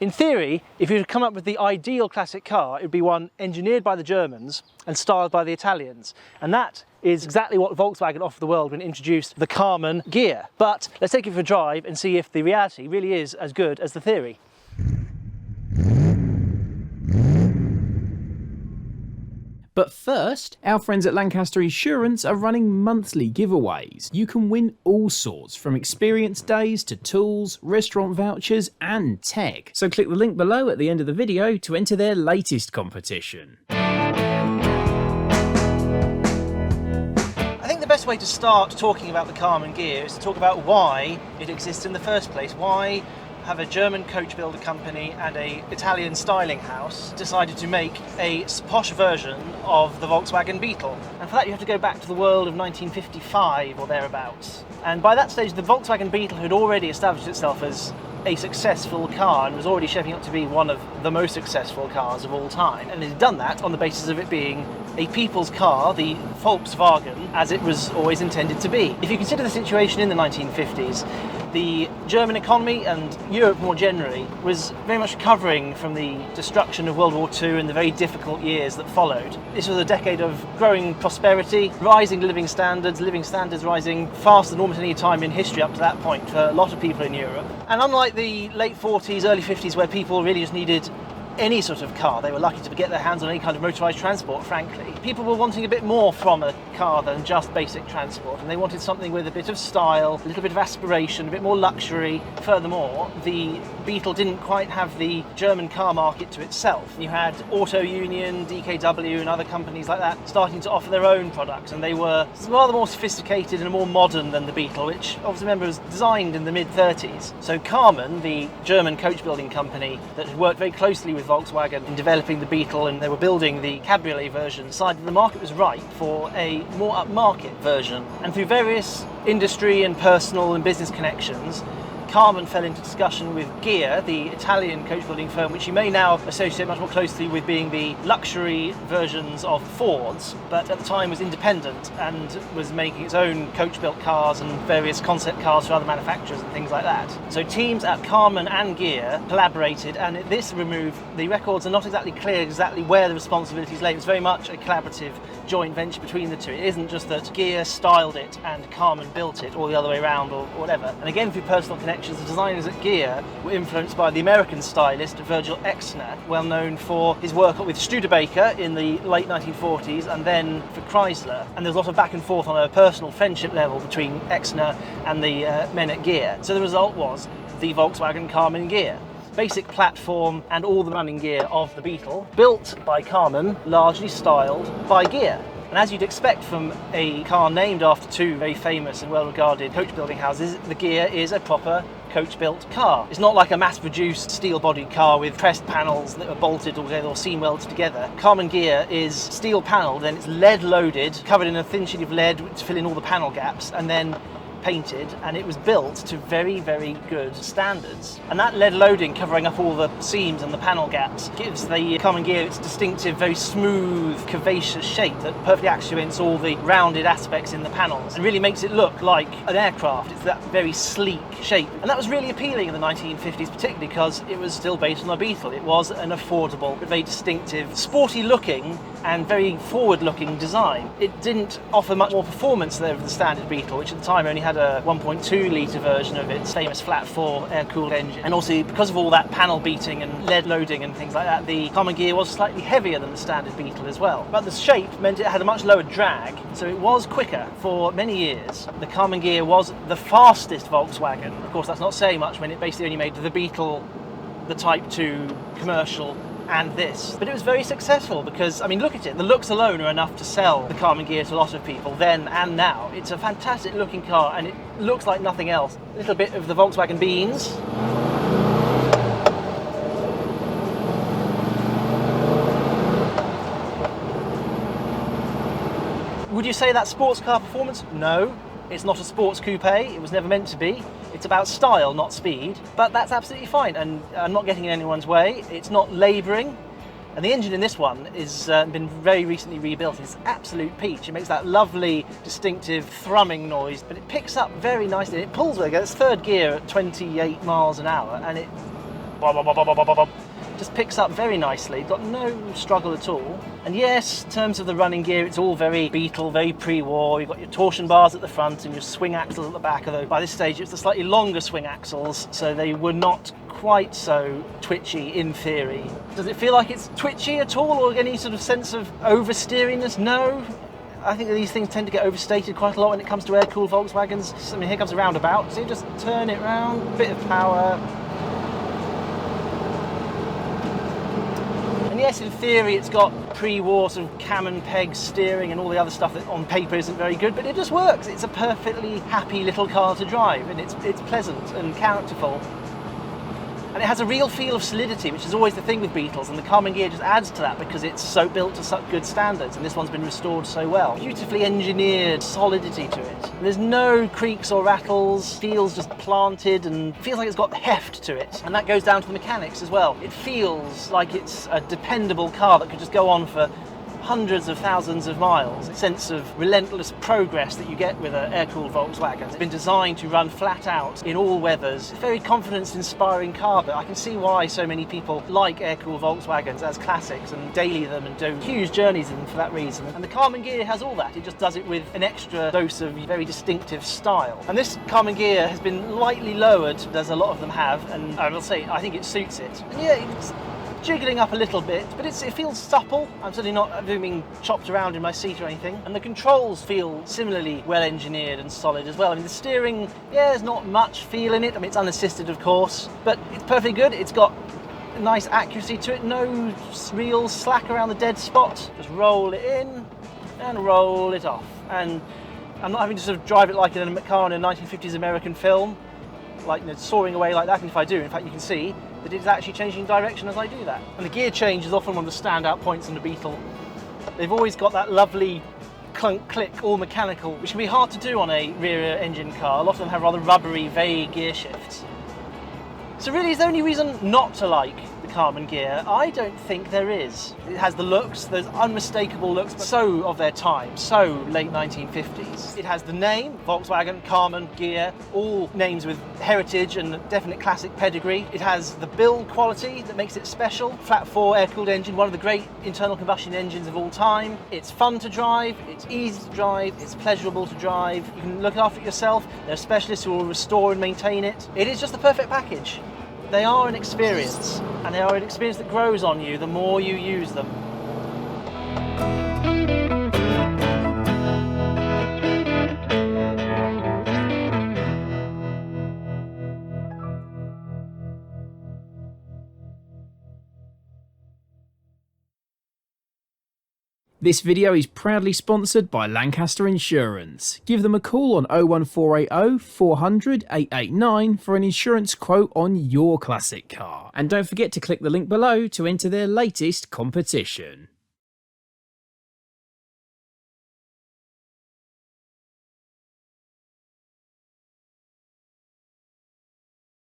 In theory, if you were to come up with the ideal classic car, it would be one engineered by the Germans and styled by the Italians. And that is exactly what Volkswagen offered the world when it introduced the Karmann Ghia. But let's take it for a drive and see if the reality really is as good as the theory. But first, our friends at Lancaster Insurance are running monthly giveaways. You can win all sorts, from experience days to tools, restaurant vouchers and tech. So click the link below at the end of the video to enter their latest competition. I think the best way to start talking about the Karmann Ghia is to talk about why it exists in the first place. Why have a German coach builder company and an Italian styling house decided to make a posh version of the Volkswagen Beetle. And for that you have to go back to the world of 1955 or thereabouts. And by that stage the Volkswagen Beetle had already established itself as a successful car and was already shaping up to be one of the most successful cars of all time. And it had done that on the basis of it being a people's car, the Volkswagen, as it was always intended to be. If you consider the situation in the 1950s, the German economy and Europe more generally was very much recovering from the destruction of World War II and the very difficult years that followed. This was a decade of growing prosperity, rising living standards rising faster than almost any time in history up to that point for a lot of people in Europe. And unlike the late 40s, early 50s, where people really just needed any sort of car, they were lucky to get their hands on any kind of motorised transport, frankly. People were wanting a bit more from a car than just basic transport, and they wanted something with a bit of style, a little bit of aspiration, a bit more luxury. Furthermore, the Beetle didn't quite have the German car market to itself. You had Auto Union, DKW and other companies like that starting to offer their own products, and they were rather more sophisticated and more modern than the Beetle, which obviously remember was designed in the mid-30s. So Karmann, the German coach building company that had worked very closely with Volkswagen in developing the Beetle, and they were building the cabriolet version, decided the market was right for a more upmarket version. And through various industry and personal and business connections, Karmann fell into discussion with Ghia, the Italian coach building firm, which you may now associate much more closely with being the luxury versions of Fords, but at the time was independent and was making its own coach built cars and various concept cars for other manufacturers and things like that. So teams at Karmann and Ghia collaborated, and this removed, the records are not exactly clear exactly where the responsibilities lay. It's very much a collaborative joint venture between the two. It isn't just that Ghia styled it and Karmann built it, or the other way around, or whatever. And again, through personal connections, the designers at Ghia were influenced by the American stylist Virgil Exner, well known for his work with Studebaker in the late 1940s and then for Chrysler. And there's a lot of back and forth on a personal friendship level between Exner and the men at Ghia. So the result was the Volkswagen Karmann Ghia. Basic platform and all the running gear of the Beetle, built by Karmann, largely styled by Ghia. And as you'd expect from a car named after two very famous and well-regarded coach building houses, the Ghia is a proper coach-built car. It's not like a mass-produced steel-bodied car with pressed panels that are bolted together or seam welded together. Karmann Ghia is steel-panelled, then it's lead-loaded, covered in a thin sheet of lead to fill in all the panel gaps, and then painted, and it was built to very, very good standards. And that lead loading covering up all the seams and the panel gaps gives the Karmann Ghia its distinctive, very smooth, curvaceous shape that perfectly accentuates all the rounded aspects in the panels and really makes it look like an aircraft. It's that very sleek shape. And that was really appealing in the 1950s, particularly because it was still based on a Beetle. It was an affordable, very distinctive, sporty looking and very forward-looking design. It didn't offer much more performance than the standard Beetle, which at the time only had a 1.2 litre version of its famous flat-4 air-cooled engine. And also, because of all that panel beating and lead loading and things like that, the Karmann Ghia was slightly heavier than the standard Beetle as well. But the shape meant it had a much lower drag, so it was quicker. For many years, the Karmann Ghia was the fastest Volkswagen. Of course, that's not saying much when it basically only made the Beetle, the Type 2 commercial, and this. But it was very successful because, I mean, look at it. The looks alone are enough to sell the Karmann Ghia to a lot of people then and now. It's a fantastic looking car and it looks like nothing else. A little bit of the Volkswagen beans. Would you say that's sports car performance? No. It's not a sports coupe, it was never meant to be. It's about style, not speed, but that's absolutely fine, and I'm not getting in anyone's way. It's not labouring, and the engine in this one is been very recently rebuilt. It's absolute peach. It makes that lovely, distinctive thrumming noise, but it picks up very nicely. It pulls with it. It's third gear at 28 miles an hour, and it just picks up very nicely, got no struggle at all. And yes, in terms of the running gear, it's all very Beetle, very pre-war. You've got your torsion bars at the front and your swing axles at the back, although by this stage it's the slightly longer swing axles, so they were not quite so twitchy in theory. Does it feel like it's twitchy at all, or any sort of sense of oversteeriness? No. I think that these things tend to get overstated quite a lot when it comes to air-cooled Volkswagens. I mean, here comes a roundabout, so you just turn it round, bit of power. And yes, in theory, it's got pre-war sort of cam and peg steering and all the other stuff that on paper isn't very good, but it just works. It's a perfectly happy little car to drive, and it's pleasant and characterful. And it has a real feel of solidity, which is always the thing with Beetles, and the Karmann Ghia just adds to that because it's so built to such good standards, and this one's been restored so well. Beautifully engineered solidity to it. And there's no creaks or rattles, feels just planted and feels like it's got heft to it. And that goes down to the mechanics as well. It feels like it's a dependable car that could just go on for hundreds of thousands of miles. A sense of relentless progress that you get with an air-cooled Volkswagen. It's been designed to run flat out in all weathers. It's a very confidence-inspiring car, but I can see why so many people like air-cooled Volkswagens as classics and daily them and do huge journeys in them for that reason. And the Karmann Ghia has all that. It just does it with an extra dose of very distinctive style. And this Karmann Ghia has been lightly lowered, as a lot of them have, and I will say, I think it suits it. And yeah, it's jiggling up a little bit, but it feels supple. I'm certainly not being chopped around in my seat or anything. And the controls feel similarly well engineered and solid as well. I mean, the steering, yeah, there's not much feel in it. I mean, it's unassisted, of course, but it's perfectly good. It's got a nice accuracy to it, no real slack around the dead spot. Just roll it in and roll it off. And I'm not having to sort of drive it like in a car in a 1950s American film, like, you know, soaring away like that. And if I do, in fact, you can see that it's actually changing direction as I do that. And the gear change is often one of the standout points in the Beetle. They've always got that lovely clunk click, all mechanical, which can be hard to do on a rear engine car. A lot of them have rather rubbery, vague gear shifts. So really, is there any reason not to like the Karmann Ghia? I don't think there is. It has the looks, those unmistakable looks, so of their time, so late 1950s. It has the name, Volkswagen Karmann Ghia, all names with heritage and definite classic pedigree. It has the build quality that makes it special. Flat 4 air-cooled engine, one of the great internal combustion engines of all time. It's fun to drive, it's easy to drive, it's pleasurable to drive. You can look after it yourself. There are specialists who will restore and maintain it. It is just the perfect package. They are an experience, and they are an experience that grows on you the more you use them. This video is proudly sponsored by Lancaster Insurance. Give them a call on 01480 400 889 for an insurance quote on your classic car. And don't forget to click the link below to enter their latest competition.